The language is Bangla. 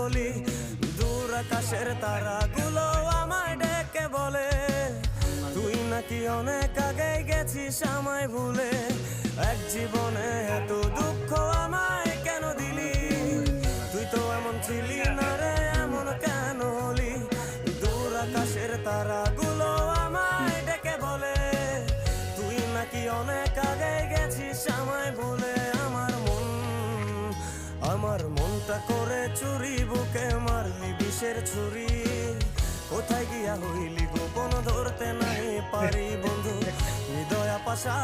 বলি, দূর আকাশের তারাগুলো আমায় ডেকে বলে তুই নাকি অনেক আগে গেছিস আমায় ভুলে। এক জীবনে এত দুঃখ আমায় কেন দিলি, তুই তো এমন ছিলি না রে, এমন কেন হলি। দূর আকাশের তারাগুলো আমায় ডেকে বলে তুই নাকি অনেক আগে গেছিস আমায় ভুলে। আমার মনটা করে চুরি, বুকে মারলি বিষের ছুরি। কোথায় গিয়া হইলি গোপন ধরতে নাই পারি বন্ধু, হৃদয় পাশা